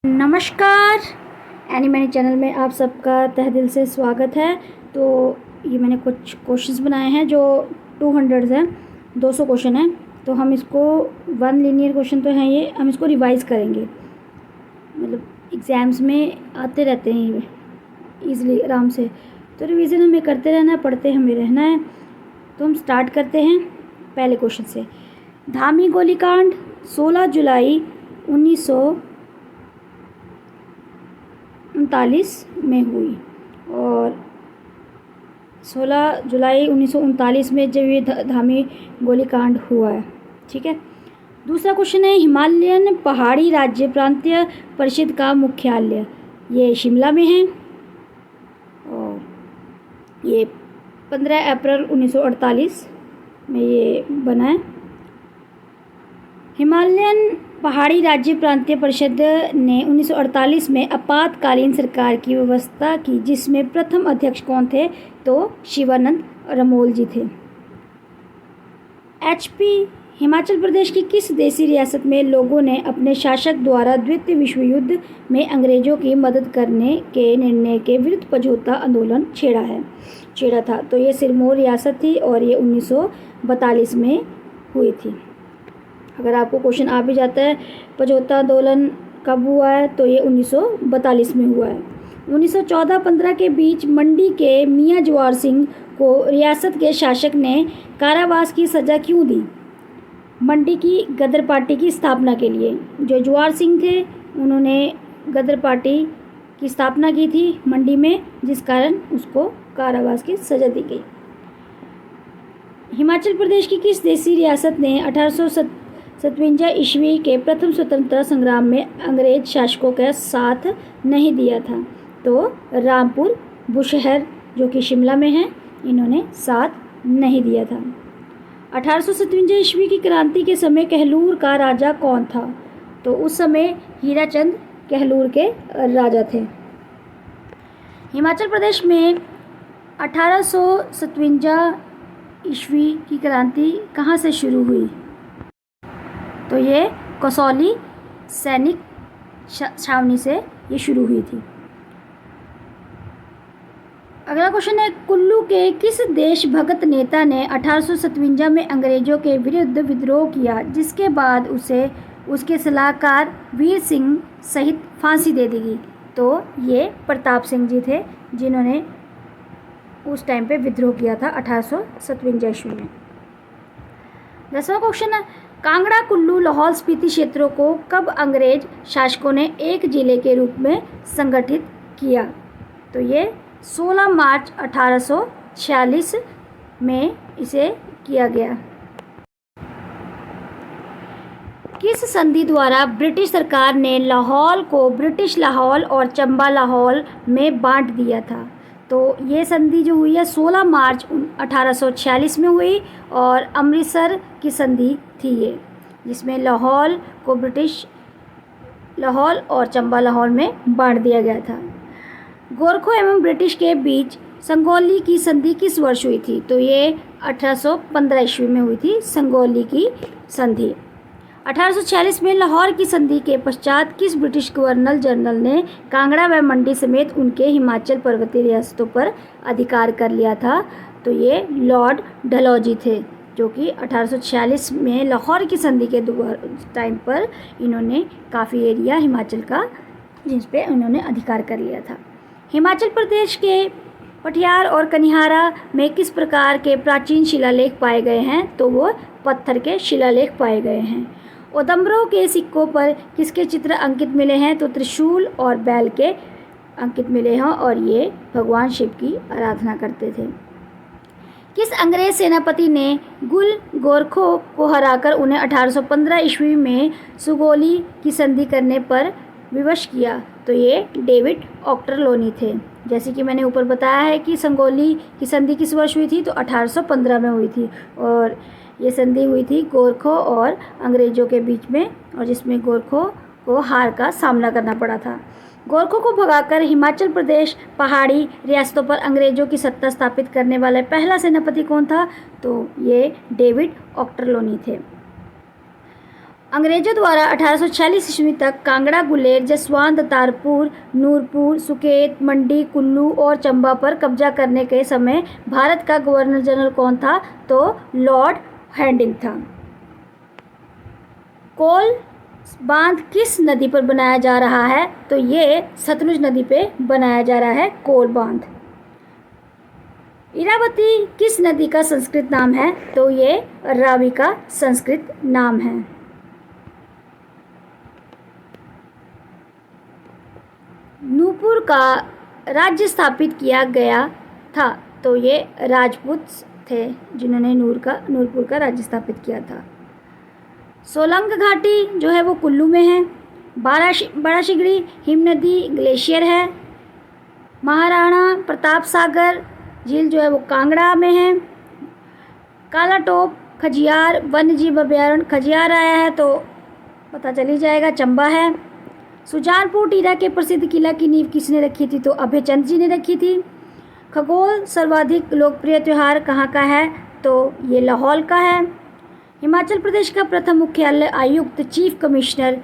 नमस्कार। Any money channel में आप सबका तहे दिल से स्वागत है। तो ये मैंने कुछ क्वेश्चंस बनाए हैं जो 200 हैं, 200 क्वेश्चन हैं। तो हम इसको वन लीनियर क्वेश्चन तो हैं ये, हम इसको रिवाइज़ करेंगे। मतलब एग्ज़ाम्स में आते रहते हैं ये ईज़िली, आराम से। तो रिवीजन हमें करते रहना है, पढ़ते हमें रहना है। तो हम स्टार्ट करते हैं पहले क्वेश्चन से। धामी गोलीकांड 16 जुलाई 1939 में हुई। और 16 जुलाई 1939 में जब ये धामी गोलीकांड हुआ है। ठीक है। दूसरा क्वेश्चन है, हिमालयन पहाड़ी राज्य प्रांतीय परिषद का मुख्यालय ये शिमला में है और ये 15 अप्रैल 1948 में ये बना है। हिमालयन पहाड़ी राज्य प्रांतीय परिषद ने 1948 में आपातकालीन सरकार की व्यवस्था की, जिसमें प्रथम अध्यक्ष कौन थे? तो शिवानंद रमोल जी थे। HP हिमाचल प्रदेश की किस देसी रियासत में लोगों ने अपने शासक द्वारा द्वितीय विश्व युद्ध में अंग्रेजों की मदद करने के निर्णय के विरुद्ध समझौता आंदोलन छेड़ा था? तो ये सिरमौर रियासत थी और ये 1942 में हुई थी। अगर आपको क्वेश्चन आ भी जाता है समझौता आंदोलन कब हुआ है, तो ये 1942 में हुआ है। 1914-15 के बीच मंडी के मियाँ जवाहर सिंह को रियासत के शासक ने कारावास की सज़ा क्यों दी? मंडी की गदर पार्टी की स्थापना के लिए। जो जवाहर सिंह थे उन्होंने गदर पार्टी की स्थापना की थी मंडी में, जिस कारण उसको कारावास की सज़ा दी गई। हिमाचल प्रदेश की किस देसी रियासत ने 1857 ईस्वी के प्रथम स्वतंत्रता संग्राम में अंग्रेज शासकों का साथ नहीं दिया था? तो रामपुर बुशहर जो कि शिमला में है, इन्होंने साथ नहीं दिया था। 1857 ईस्वी की क्रांति के समय कहलूर का राजा कौन था? तो उस समय हीराचंद कहलूर के राजा थे। हिमाचल प्रदेश में 1857 ईस्वी की क्रांति कहाँ से शुरू हुई? तो ये कसौली सैनिक छावनी से ये शुरू हुई थी। अगला क्वेश्चन है, कुल्लू के किस देशभक्त नेता ने 1857 में अंग्रेजों के विरुद्ध विद्रोह किया, जिसके बाद उसे उसके सलाहकार वीर सिंह सहित फांसी दे दी गई? तो ये प्रताप सिंह जी थे, जिन्होंने उस टाइम पे विद्रोह किया था 1857 ईस्वी में। 10वां क्वेश्चन है, कांगड़ा, कुल्लू, लाहौल स्पीति क्षेत्रों को कब अंग्रेज शासकों ने एक जिले के रूप में संगठित किया? तो ये 16 मार्च 1846 में इसे किया गया। किस संधि द्वारा ब्रिटिश सरकार ने लाहौल को ब्रिटिश लाहौल और चंबा लाहौल में बांट दिया था? तो ये संधि जो हुई है 16 मार्च 1846 में हुई और अमृतसर की संधि थी ये, जिसमें लाहौल को ब्रिटिश लाहौल और चंबा लाहौल में बांट दिया गया था। गोरखों एवं ब्रिटिश के बीच संगोली की संधि किस वर्ष हुई थी? तो ये 1815 ईस्वी में हुई थी संगोली की संधि। 1846 में लाहौर की संधि के पश्चात किस ब्रिटिश गवर्नर जनरल ने कांगड़ा व मंडी समेत उनके हिमाचल पर्वतीय रियासतों पर अधिकार कर लिया था? तो ये लॉर्ड डलहौजी थे, जो कि 1846 में लाहौर की संधि के टाइम पर इन्होंने काफ़ी एरिया हिमाचल का जिस पे उन्होंने अधिकार कर लिया था। हिमाचल प्रदेश के पटियार और कनिहारा में किस प्रकार के प्राचीन शिलालेख पाए गए हैं? तो वो पत्थर के शिलालेख पाए गए हैं। उदम्बरों के सिक्कों पर किसके चित्र अंकित मिले हैं? तो त्रिशूल और बैल के अंकित मिले हैं और ये भगवान शिव की आराधना करते थे। किस अंग्रेज सेनापति ने गुल गोरखों को हराकर उन्हें 1815 ईस्वी में सुगोली की संधि करने पर विवश किया? तो ये डेविड ऑक्टरलोनी थे। जैसे कि मैंने ऊपर बताया है कि संगोली की संधि किस वर्ष हुई थी? तो 1815 में हुई थी और ये संधि हुई थी गोरखों और अंग्रेज़ों के बीच में, और जिसमें गोरखों को हार का सामना करना पड़ा था। गोरखों को भगाकर हिमाचल प्रदेश पहाड़ी रियासतों पर अंग्रेज़ों की सत्ता स्थापित करने वाला पहला सेनापति कौन था? तो ये डेविड ऑक्टरलोनी थे। अंग्रेजों द्वारा 1846 ईस्वी तक कांगड़ा, गुलेर, जसवांत, तारपुर, नूरपुर, सुकेत, मंडी, कुल्लू और चंबा पर कब्जा करने के समय भारत का गवर्नर जनरल कौन था? तो लॉर्ड हैंडिंग था। कोल बांध किस नदी पर बनाया जा रहा है? तो ये सतलुज नदी पे बनाया जा रहा है कोल बांध। इरावती किस नदी का संस्कृत नाम है? तो ये रावी का संस्कृत नाम है। नूपुर का राज्य स्थापित किया गया था? तो ये राजपूत थे जिन्होंने नूरपुर का राज्य स्थापित किया था। सोलंग घाटी जो है वो कुल्लू में है। बड़ा शिगड़ी हिमनदी ग्लेशियर है। महाराणा प्रताप सागर झील जो है वो कांगड़ा में है। काला टोप खजियार वन्यजीव अभयारण्य, खजियार आया है तो पता चल ही जाएगा चंबा है। सुजानपुर टीला के प्रसिद्ध किला की नींव किसने रखी थी? तो अभयचंद जी ने रखी थी। खगोल सर्वाधिक लोकप्रिय त्यौहार कहाँ का है? तो ये लाहौल का है। हिमाचल प्रदेश का प्रथम मुख्यालय आयुक्त चीफ कमिश्नर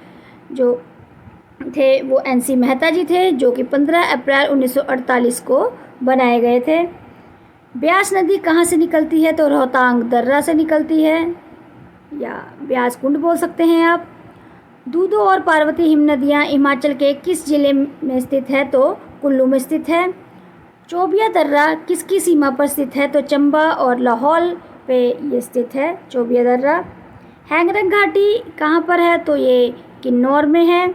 जो थे वो NC मेहता जी थे, जो कि 15 अप्रैल 1948 को बनाए गए थे। ब्यास नदी कहाँ से निकलती है? तो रोहतांग दर्रा से निकलती है, या ब्यास कुंड बोल सकते हैं आप। दूधो और पार्वती हिम नदियाँ हिमाचल के किस जिले में स्थित है? तो कुल्लू में स्थित है। चोबिया दर्रा किसकी सीमा पर स्थित है? तो चंबा और लाहौल पे ये स्थित है चोबिया दर्रा। हैंगरंग घाटी कहाँ पर है? तो ये किन्नौर में है।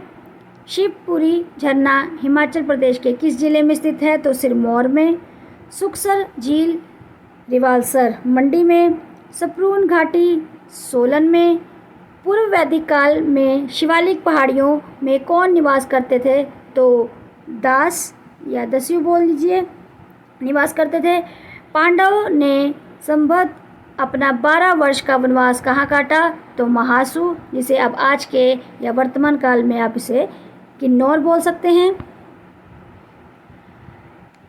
शिवपुरी झरना हिमाचल प्रदेश के किस जिले में स्थित है? तो सिरमौर में। सुखसर झील रिवालसर मंडी में। सपरून घाटी सोलन में। पूर्व वैदिक काल में शिवालिक पहाड़ियों में कौन निवास करते थे? तो दास या दस्यु बोल लीजिए, निवास करते थे। पांडव ने संभवत अपना 12 वर्ष का वनवास कहाँ काटा? तो महासु, जिसे अब आज के या वर्तमान काल में आप इसे किन्नौर बोल सकते हैं।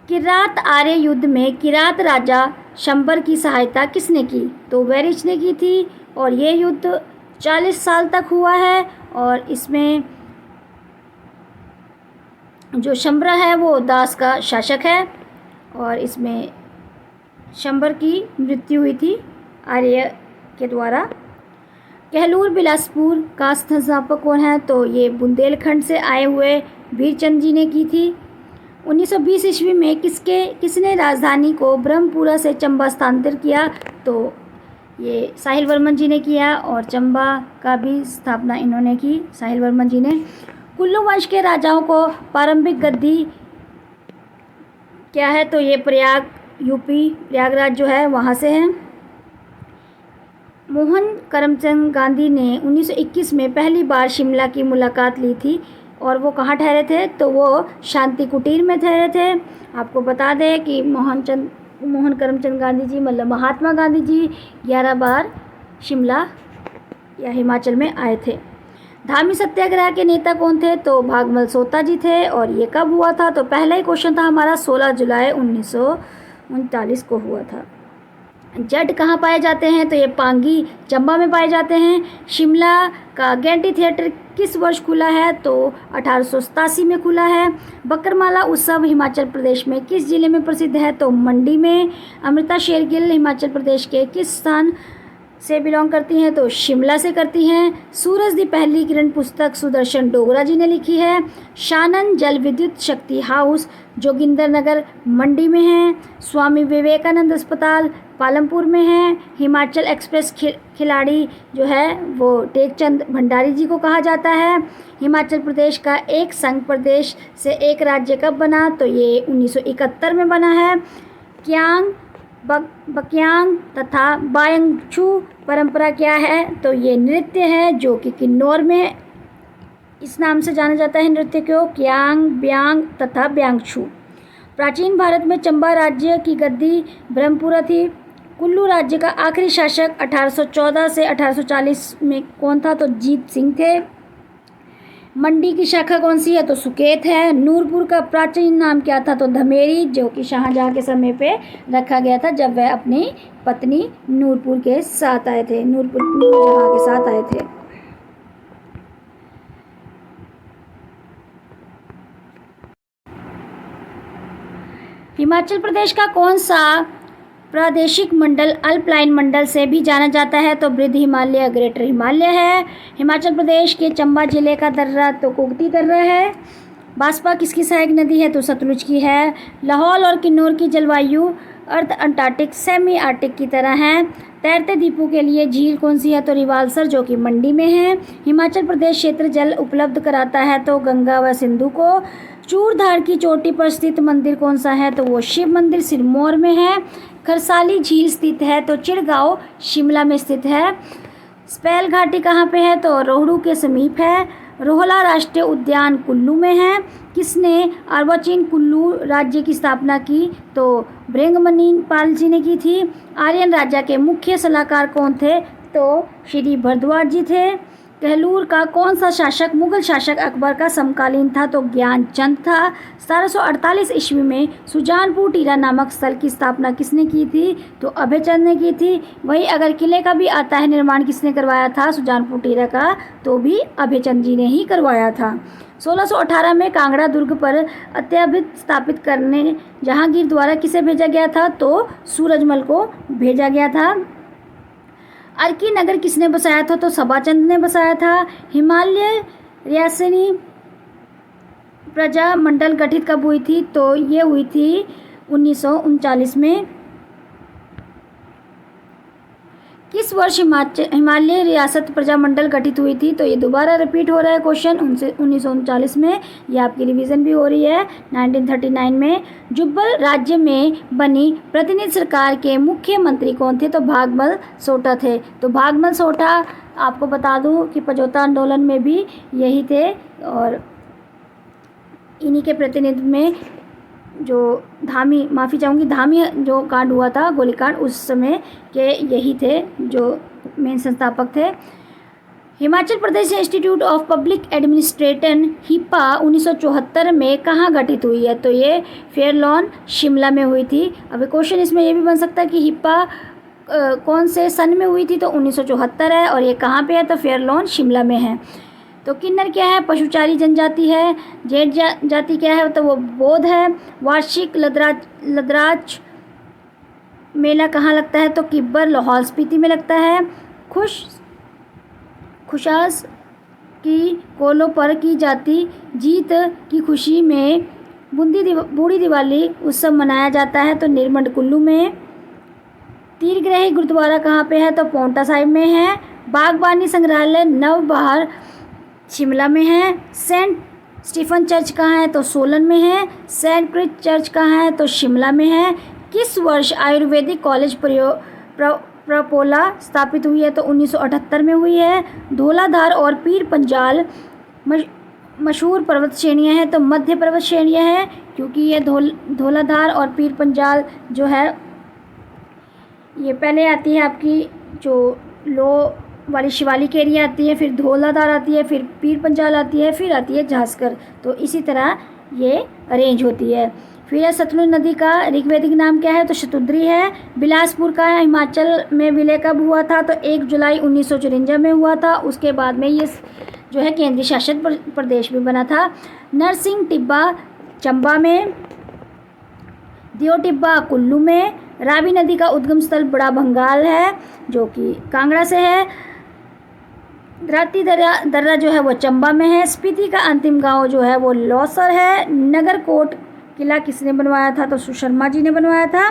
किरात आर्य युद्ध में किरात राजा शंबर की सहायता किसने की? तो वैरिच ने की थी, और ये युद्ध 40 साल तक हुआ है। और इसमें जो शंबर है वो दास का शासक है, और इसमें शंबर की मृत्यु हुई थी आर्य के द्वारा। कहलूर बिलासपुर का संस्थापक कौन है? तो ये बुंदेलखंड से आए हुए वीरचंद जी ने की थी। 1920 ईस्वी में किसने राजधानी को ब्रह्मपुरा से चंबा स्थानांतरित किया? तो ये साहिल वर्मन जी ने किया, और चंबा का भी स्थापना इन्होंने की, साहिल वर्मन जी ने। कुल्लू वंश के राजाओं को प्रारंभिक गद्दी क्या है? तो ये प्रयाग यूपी प्रयागराज जो है वहाँ से है। मोहन करमचंद गांधी ने 1921 में पहली बार शिमला की मुलाकात ली थी, और वो कहाँ ठहरे थे? तो वो शांति कुटीर में ठहरे थे। आपको बता दें कि मोहन करमचंद गांधी जी मतलब महात्मा गांधी जी 11 बार शिमला या हिमाचल में आए थे। धामी सत्याग्रह के नेता कौन थे? तो भागमल सोता जी थे। और ये कब हुआ था? तो पहला ही क्वेश्चन था हमारा 16 जुलाई 1939 को हुआ था। जट कहाँ पाए जाते हैं? तो ये पांगी चंबा में पाए जाते हैं। शिमला का गेंटी थिएटर किस वर्ष खुला है? तो 1887 में खुला है। बकरमाला उत्सव हिमाचल प्रदेश में किस जिले में प्रसिद्ध है? तो मंडी में। अमृता शेरगिल हिमाचल प्रदेश के किस स्थान से बिलोंग करती हैं? तो शिमला से करती हैं। सूरज दी पहली किरण पुस्तक सुदर्शन डोगरा जी ने लिखी है। शानन जल विद्युत शक्ति हाउस जोगिंदर नगर मंडी में है। स्वामी विवेकानंद अस्पताल पालमपुर में है। हिमाचल एक्सप्रेस खिलाड़ी जो है वो टेकचंद भंडारी जी को कहा जाता है। हिमाचल प्रदेश का एक संघ प्रदेश से एक राज्य कब बना? तो ये 1971 में बना है। क्यांग बक्यांग तथा बायंगछू परंपरा क्या है? तो ये नृत्य है जो कि किन्नौर में इस नाम से जाना जाता है नृत्य को, क्यांग, ब्यांग तथा ब्यांगछू। प्राचीन भारत में चंबा राज्य की गद्दी ब्रह्मपुरा थी। कुल्लू राज्य का आखिरी शासक 1814 से 1840 में कौन था? तो जीत सिंह थे। मंडी की शाखा कौन सी है? तो सुकेत है। नूरपुर का प्राचीन नाम क्या था? तो धमेरी, जो कि शाहजहाँ के समय पे रखा गया था जब वह अपनी पत्नी नूरपुर के साथ आए थे, नूरजहाँ के साथ आए थे। हिमाचल प्रदेश का कौन सा प्रादेशिक मंडल अल्पाइन मंडल से भी जाना जाता है? तो बृहद हिमालय, ग्रेटर हिमालय है। हिमाचल प्रदेश के चंबा जिले का दर्रा तो कुगती दर्रा है। बास्पा किसकी सहायक नदी है? तो सतलुज की है। लाहौल और किन्नौर की जलवायु अर्ध अंटार्कटिक सेमी आर्कटिक की तरह है। तैरते द्वीपों के लिए झील कौन सी है? तो रिवाल्सर, जो कि मंडी में है। हिमाचल प्रदेश क्षेत्र जल उपलब्ध कराता है तो गंगा व सिंधु को। चूड़धार की चोटी पर स्थित मंदिर कौन सा है? तो वो शिव मंदिर सिरमौर में है। खरसाली झील स्थित है तो चिड़गांव शिमला में स्थित है। स्पैल घाटी कहाँ पे है? तो रोहड़ू के समीप है। रोहला राष्ट्रीय उद्यान कुल्लू में है। किसने अर्वाचीन कुल्लू राज्य की स्थापना की? तो भृंगमणि पाल जी ने की थी। आर्यन राजा के मुख्य सलाहकार कौन थे? तो श्री भरद्वाज जी थे। कहलूर का कौन सा शासक मुगल शासक अकबर का समकालीन था? तो ज्ञानचंद था। 1748 ईस्वी में सुजानपुर टीला नामक स्थल की स्थापना किसने की थी? तो अभयचंद ने की थी। वही अगर किले का भी आता है निर्माण किसने करवाया था सुजानपुर टीला का? तो भी अभयचंद जी ने ही करवाया था। 1618 में कांगड़ा दुर्ग पर अत्याभित स्थापित करने जहांगीर द्वारा किसे भेजा गया था? तो सूरजमल को भेजा गया था। अर्की नगर किसने बसाया था? तो सभाचंद ने बसाया था। हिमालय रियासनी प्रजा मंडल गठित कब हुई थी? तो ये हुई थी 1939 में। किस वर्ष हिमालय रियासत प्रजामंडल गठित हुई थी? तो ये दोबारा रिपीट हो रहा है क्वेश्चन 1939 में। ये आपकी रिवीजन भी हो रही है। 1939 में जुब्बल राज्य में बनी प्रतिनिधि सरकार के मुख्यमंत्री कौन थे? तो भागमल सोटा थे। तो भागमल सोटा आपको बता दूं कि पजौता आंदोलन में भी यही थे और इन्हीं के प्रतिनिधित्व में जो धामी जो कांड हुआ था, गोलीकांड, उस समय के यही थे जो मेन संस्थापक थे। Himachal Pradesh institute of public administration HIPA 1974 में कहाँ गठित हुई है? तो ये फेयरलॉन शिमला में हुई थी। अब क्वेश्चन इसमें ये भी बन सकता है कि हिप्पा कौन से सन में हुई थी? तो 1974 है। और ये कहाँ पे है? तो फेयरलॉन शिमला में है। तो किन्नर क्या है? पशुचारी जनजाति है। जेठ जाति क्या है? तो वो बौद्ध है। वार्षिक लद्राज मेला कहाँ लगता है? तो किब्बर लाहौल स्पीति में लगता है। खुशास की कोलों पर की जाती जीत की खुशी में बूढ़ी दिवाली उत्सव मनाया जाता है तो निर्मंड कुल्लू में। तीरग्रही गुरुद्वारा कहाँ पे है? तो पौंटा साहिब में है। बागबानी संग्रहालय नवबहार शिमला में है। सेंट स्टीफन चर्च कहाँ है? तो सोलन में है। सेंट क्रिस चर्च कहाँ है? तो शिमला में है। किस वर्ष आयुर्वेदिक कॉलेज प्रपोला स्थापित हुई है? तो 1978 में हुई है। धौलाधार और पीर पंजाल मशहूर पर्वत श्रेणियाँ हैं तो मध्य पर्वत श्रेणियाँ हैं, क्योंकि ये धौलाधार और पीर पंजाल जो है ये पहले आती है आपकी जो लो वाली शिवालिक एरिया आती है, फिर धौलाधार आती है, फिर पीर पंजाल आती है, फिर आती है झांसकर। तो इसी तरह ये अरेंज होती है। फिर सतलुज नदी का ऋग्वेदिक नाम क्या है? तो शतुद्री है। बिलासपुर का हिमाचल में विलय कब हुआ था? तो 1 जुलाई 1954 में हुआ था। उसके बाद में ये जो है केंद्रीय शासित प्रदेश भी बना था। नरसिंह टिब्बा चंबा में, दियो टिब्बा कुल्लू में। रावी नदी का उद्गम स्थल बड़ा भंगाल है जो कि कांगड़ा से है। द्राती दर्रा जो है वो चंबा में है। स्पीति का अंतिम गांव जो है वो लौसर है। नगरकोट किला किसने बनवाया था? तो सुशर्मा जी ने बनवाया था।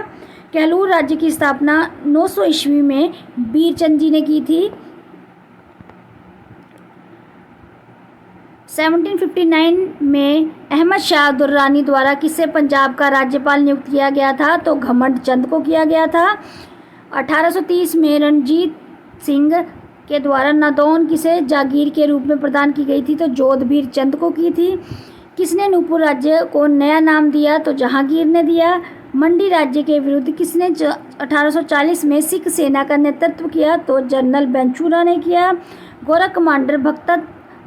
कहलूर राज्य की स्थापना 900 ईस्वी में बीरचंद जी ने की थी। 1759 में अहमद शाह दुर्रानी द्वारा किसे पंजाब का राज्यपाल नियुक्त किया गया था? तो घमंड चंद को किया गया था। 1830 में रणजीत सिंह के द्वारा नादौन किसे जागीर के रूप में प्रदान की गई थी? तो जोधबीर चंद को की थी। किसने नूपुर राज्य को नया नाम दिया? तो जहांगीर ने दिया। मंडी राज्य के विरुद्ध किसने 1840 में सिख सेना का नेतृत्व किया? तो जनरल बेंचूरा ने किया। गोरा कमांडर भक्ता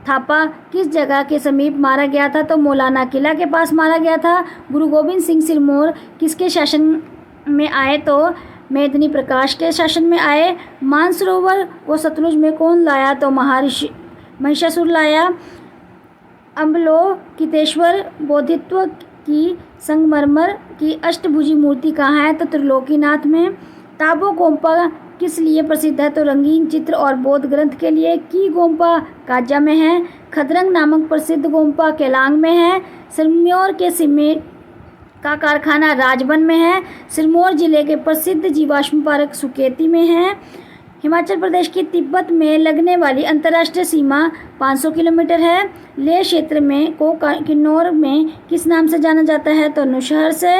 थापा किस जगह के समीप मारा गया था? तो मौलाना किला के पास मारा गया था। गुरु गोबिंद सिंह सिरमौर किसके शासन में आए? तो मेदिनी प्रकाश के शासन में आए। मानसरोवर को सतलुज में कौन लाया? तो महर्षि महिषासुर लाया। अम्बलोकितेश्वर बोधित्व की संगमरमर की अष्टभुजी मूर्ति कहाँ है? तो त्रिलोकीनाथ में। ताबो गोम्पा किस लिए प्रसिद्ध है? तो रंगीन चित्र और बौद्ध ग्रंथ के लिए। की गोम्पा काजा में है। खदरंग नामक प्रसिद्ध गोम्पा केलांग में है। सिरमौर के सीमेंट का कारखाना राजबन में है। सिरमौर जिले के प्रसिद्ध जीवाश्म पार्क सुकेती में है। हिमाचल प्रदेश की तिब्बत में लगने वाली अंतर्राष्ट्रीय सीमा 500 किलोमीटर है। लेह क्षेत्र में को किन्नौर में किस नाम से जाना जाता है? तो नौशहर से।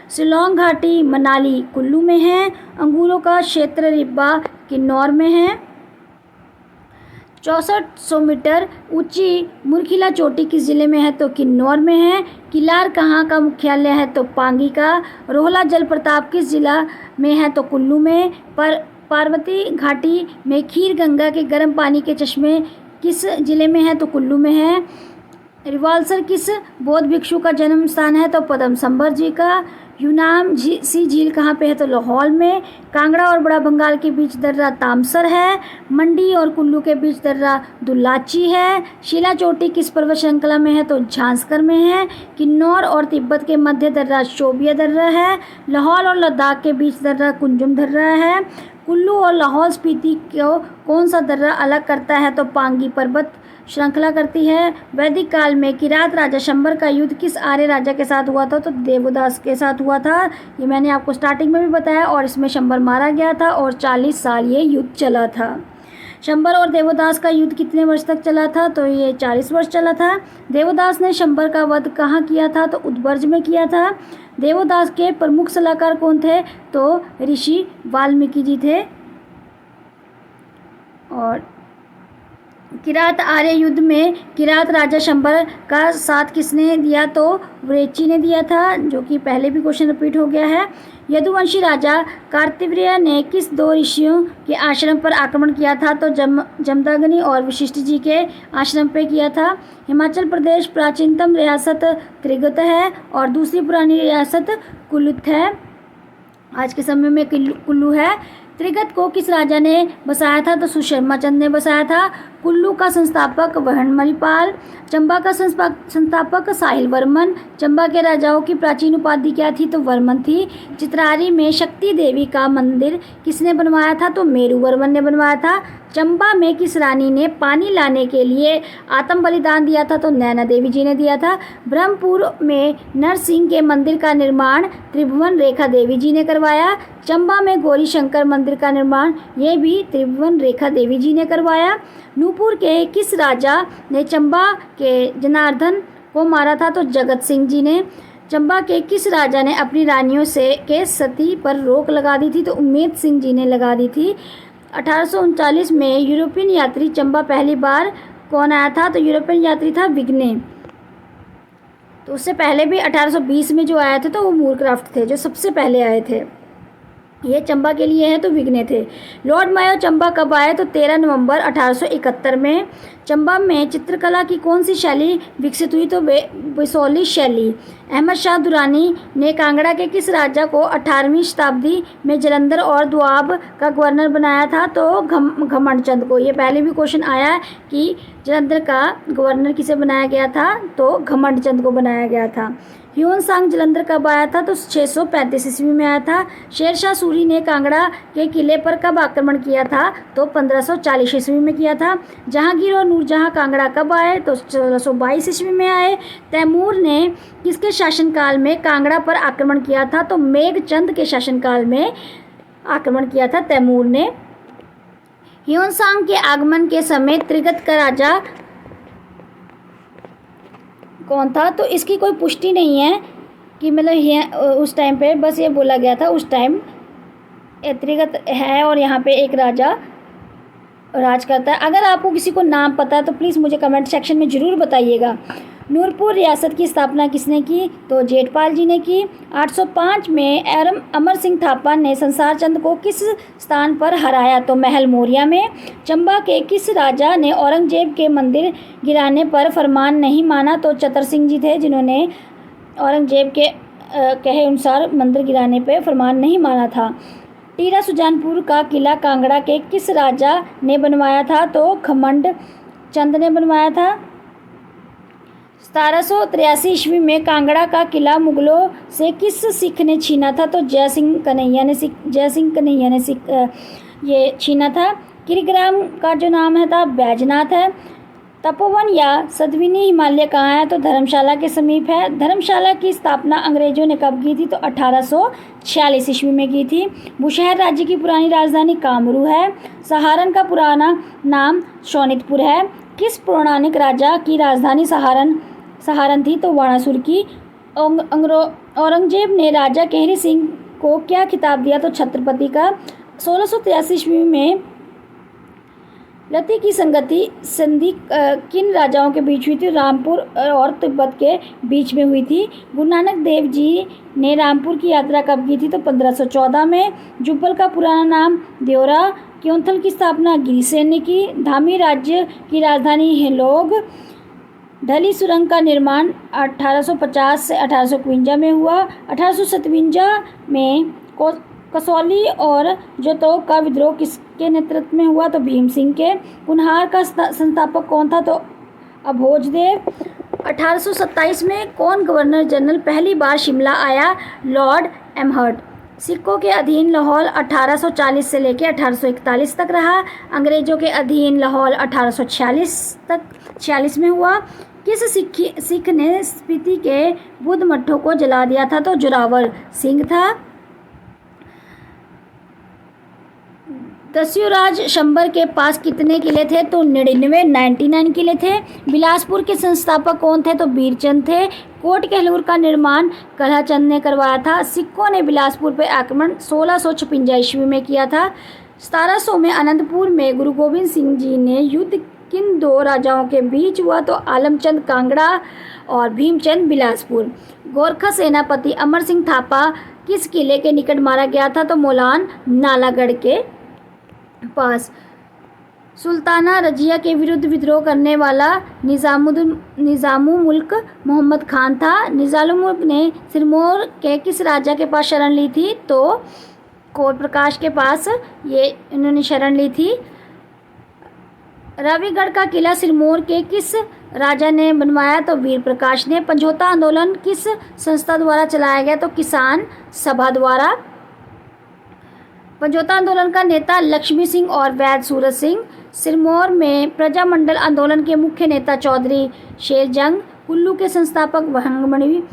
शिलोंग घाटी मनाली कुल्लू में है। अंगूरों का क्षेत्र रिब्बा किन्नौर में है। 6400 मीटर ऊंची मुरखिला चोटी किस जिले में है? तो किन्नौर में है। किलार कहाँ का मुख्यालय है? तो पांगी का। रोहला जलप्रपात किस जिला में है? तो कुल्लू में। पार्वती घाटी में खीर गंगा के गर्म पानी के चश्मे किस जिले में है? तो कुल्लू में है। रिवाल्सर किस बौद्ध भिक्षु का जन्म स्थान है? तो पद्मसंभर जी का। यूनाम सी झील कहाँ पे है? तो लाहौल में। कांगड़ा और बड़ा बंगाल के बीच दर्रा तामसर है। मंडी और कुल्लू के बीच दर्रा दुलाची है। शिला चोटी किस पर्वत श्रृंखला में है? तो झांसकर में है। किन्नौर और तिब्बत के मध्य दर्रा शोबिया दर्रा है। लाहौल और लद्दाख के बीच दर्रा कुंजुम दर्रा है। कुल्लू और लाहौल स्पीति को कौन सा दर्रा अलग करता है? तो पांगी पर्वत श्रृंखला करती है। वैदिक काल में किरात राजा शंबर का युद्ध किस आर्य राजा के साथ हुआ था? तो देवदास के साथ हुआ था। ये मैंने आपको स्टार्टिंग में भी बताया। और इसमें शंबर मारा गया था और 40 साल ये युद्ध चला था। शंबर और देवदास का युद्ध कितने वर्ष तक चला था? तो ये 40 वर्ष चला था। देवदास ने शंबर का वध कहाँ किया था? तो उद्बर्ज में किया था। देवदास के प्रमुख सलाहकार कौन थे? तो ऋषि वाल्मीकि जी थे। और किरात आर्य युद्ध में किरात राजा शंबर का साथ किसने दिया? तो वृची ने दिया था, जो कि पहले भी क्वेश्चन रिपीट हो गया है। यदुवंशी राजा कार्तिवीर्य ने किस दो ऋषियों के आश्रम पर आक्रमण किया था? तो जमदग्नि और वशिष्ठ जी के आश्रम पे किया था। हिमाचल प्रदेश प्राचीनतम रियासत त्रिगत है और दूसरी पुरानी रियासत कुल्लू है। आज के समय में कुल्लू है। त्रिगत को किस राजा ने बसाया था? तो सुशर्मा चंद ने बसाया था। कुल्लू का संस्थापक वहनमणिपाल। चंबा का संस्थापक साहिल वर्मन। चंबा के राजाओं की प्राचीन उपाधि क्या थी? तो वर्मन थी। चित्रारी में शक्ति देवी का मंदिर किसने बनवाया था? तो मेरू वर्मन ने बनवाया था। चंबा में किस रानी ने पानी लाने के लिए आत्म बलिदान दिया था? तो नैना देवी जी ने दिया था। ब्रह्मपुर में नरसिंह के मंदिर का निर्माण त्रिभुवन रेखा देवी जी ने करवाया। चंबा में गौरी शंकर मंदिर का निर्माण ये भी त्रिभुवन रेखा देवी जी ने करवाया। नूपुर के किस राजा ने चंबा के जनार्दन को मारा था? तो जगत सिंह जी ने। चंबा के किस राजा ने अपनी रानियों से के सती पर रोक लगा दी थी? तो उम्मेद सिंह जी ने लगा दी थी। 1839 में यूरोपियन यात्री चंबा पहली बार कौन आया था? तो यूरोपियन यात्री था विग्ने। तो उससे पहले भी 1820 में जो आए थे तो वो मूरक्राफ्ट थे, जो सबसे पहले आए थे। ये चंबा के लिए है तो विग्ने थे। लॉर्ड मायो चंबा कब आए? तो 13 नवंबर 1871 में। चंबा में चित्रकला की कौन सी शैली विकसित हुई? तो बिसौली शैली। अहमद शाह दुरानी ने कांगड़ा के किस राजा को 18वीं शताब्दी में जलंधर और दोआब का गवर्नर बनाया था? तो घमंड चंद को। ये पहले भी क्वेश्चन आया कि जलंधर का गवर्नर किसे बनाया गया था? तो घमंड चंद को बनाया गया था। ह्यून सांग जलंधर कब आया था? तो 635 ईस्वी में आया था। शेरशाह सूरी ने कांगड़ा के किले पर कब आक्रमण किया था? तो 1540 ईस्वी में किया था। जहांगीर और नूरजहां कांगड़ा कब आए? तो 1622 ईस्वी में आए। तैमूर ने किसके शासनकाल में कांगड़ा पर आक्रमण किया था? तो मेघचंद के शासनकाल में आक्रमण किया था तैमूर ने। ह्यून सांग के आगमन के समय त्रिगत का राजा कौन था? तो इसकी कोई पुष्टि नहीं है कि मतलब उस टाइम पे, बस ये बोला गया था उस टाइम त्रिगत है और यहाँ पे एक राजा राज करता है। अगर आपको किसी को नाम पता है तो प्लीज़ मुझे कमेंट सेक्शन में ज़रूर बताइएगा। नूरपुर रियासत की स्थापना किसने की? तो जेठपाल जी ने की। 805 में अमर सिंह थापा ने संसार चंद को किस स्थान पर हराया? तो महल मौर्या में। चंबा के किस राजा ने औरंगजेब के मंदिर गिराने पर फरमान नहीं माना? तो चतर सिंह जी थे, जिन्होंने औरंगजेब के कहे अनुसार मंदिर गिराने पर फरमान नहीं माना था। टीरा सुजानपुर का किला कांगड़ा के किस राजा ने बनवाया था? तो घमंड चंद ने बनवाया था। 1783 ईस्वी में कांगड़ा का किला मुगलों से किस सिख ने छीना था? तो जय सिंह कन्हैया ने ये छीना था। गिरिग्राम का जो नाम है था बैजनाथ है। तपोवन या सद्विनी हिमालय कहाँ है? तो धर्मशाला के समीप है। धर्मशाला की स्थापना अंग्रेजों ने कब की थी? तो 1846 ईस्वी में की थी। बुशहर राज्य की पुरानी राजधानी कामरू है। सहारन का पुराना नाम शोनितपुर है। किस पौराणिक राजा की राजधानी सहारन थी? तो वाणासुर की। औरंगजेब ने राजा केहरी सिंह को क्या खिताब दिया? तो छत्रपति का। 1683 ईस्वी में लती की संधि किन राजाओं के बीच हुई थी? रामपुर और तिब्बत के बीच में हुई थी। गुरु नानक देव जी ने रामपुर की यात्रा कब की थी? तो 1514 में। जुब्बल का पुराना नाम देवरा। क्योंथल की स्थापना गिरिसेन ने की। धामी राज्य की राजधानी हेलोग। ढली सुरंग का निर्माण 1850 से 1852 में हुआ। 1857 में कसौली और जोतोक का विद्रोह किसके नेतृत्व में हुआ? तो भीम सिंह के। कुन्हार का संस्थापक कौन था? तो अभोजदेव। 1827 में कौन गवर्नर जनरल पहली बार शिमला आया? लॉर्ड एमहर्ट। सिखों के अधीन लाहौल 1840 से लेकर 1841 तक रहा। अंग्रेजों के अधीन लाहौल 1846 में हुआ। किस सिख ने स्पीति के बुद्ध मठों को जला दिया था? तो जोरावर सिंह था। दस्युराज शंबर के पास कितने किले थे? तो 99 किले थे। बिलासपुर के संस्थापक कौन थे? तो बीरचंद थे। कोट कहलूर का निर्माण कल्हाचंद ने करवाया था। सिखों ने बिलासपुर पर आक्रमण 1656 ईस्वी में किया था। 1700 में अनंतपुर में गुरु गोविंद सिंह जी ने युद्ध किन दो राजाओं के बीच हुआ? तो आलमचंद कांगड़ा और भीमचंद बिलासपुर। गोरखा सेनापति अमर सिंह थापा किस किले के निकट मारा गया था? तो मोलान नालागढ़ के पास। सुल्ताना रजिया के विरुद्ध विद्रोह करने वाला निज़ामुल-मुल्क मोहम्मद खान था। निज़ामुल-मुल्क ने सिरमौर के किस राजा के पास शरण ली थी? तो कोट प्रकाश के पास ये इन्होंने शरण ली थी। रविगढ़ का किला सिरमौर के किस राजा ने बनवाया? तो वीर प्रकाश ने। समझौता आंदोलन किस संस्था द्वारा चलाया गया? तो किसान सभा द्वारा। समझौता आंदोलन का नेता लक्ष्मी सिंह और वैद्य सूरज सिंह। सिरमौर में प्रजामंडल आंदोलन के मुख्य नेता चौधरी शेरजंग। कुल्लू के संस्थापक वहंगमणि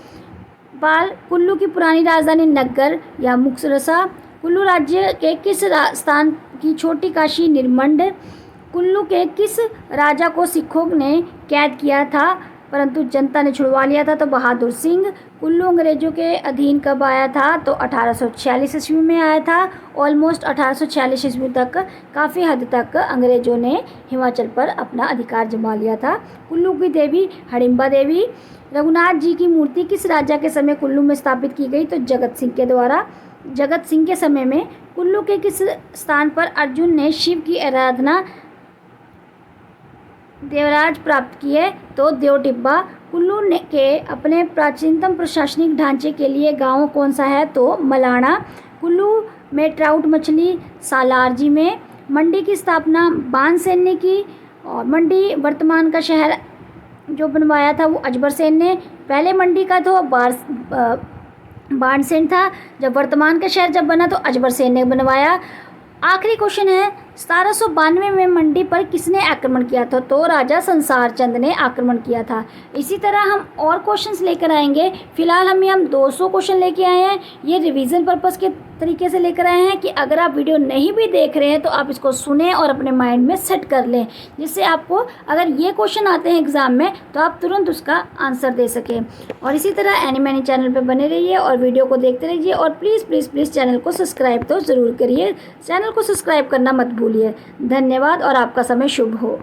पाल। कुल्लू की पुरानी राजधानी नग्गर या मुक्तसर। कुल्लू राज्य के किस स्थान की छोटी काशी निर्मंड। कुल्लू के किस राजा को सिखों ने कैद किया था परंतु जनता ने छुड़वा लिया था? तो बहादुर सिंह। कुल्लू अंग्रेजों के अधीन कब आया था? तो 1846 ईस्वी में आया था। ऑलमोस्ट 1846 ईस्वी तक काफ़ी हद तक अंग्रेजों ने हिमाचल पर अपना अधिकार जमा लिया था। कुल्लू की देवी हडिम्बा देवी। रघुनाथ जी की मूर्ति किस राजा के समय कुल्लू में स्थापित की गई? तो जगत सिंह के द्वारा। जगत सिंह के समय में कुल्लू के किस स्थान पर अर्जुन ने शिव की आराधना देवराज प्राप्त किए? तो देवटिब्बा। कुल्लू के अपने प्राचीनतम प्रशासनिक ढांचे के लिए गांव कौन सा है? तो मलाना। कुल्लू में ट्राउट मछली सालारजी में। मंडी की स्थापना बाणसेन ने की और मंडी वर्तमान का शहर जो बनवाया था वो अजबर सेन ने। पहले मंडी का तो बाणसेन था। जब वर्तमान का शहर जब बना तो अजबर सेन ने बनवाया। आखिरी क्वेश्चन है 1792 में मंडी पर किसने आक्रमण किया था? तो राजा संसार चंद ने आक्रमण किया था। इसी तरह हम और क्वेश्चंस लेकर आएंगे। फिलहाल हम 200 क्वेश्चन लेके आए हैं। ये रिवीजन पर्पस के तरीके से लेकर आए हैं कि अगर आप वीडियो नहीं भी देख रहे हैं तो आप इसको सुने और अपने माइंड में सेट कर लें, जिससे आपको अगर ये क्वेश्चन आते हैं एग्ज़ाम में तो आप तुरंत उसका आंसर दे सकें। और इसी तरह एनी मैनी चैनल पर बने रहिए और वीडियो को देखते रहिए और प्लीज़ चैनल को सब्सक्राइब तो ज़रूर करिए। चैनल को सब्सक्राइब करना मत भूलिए। धन्यवाद और आपका समय शुभ हो।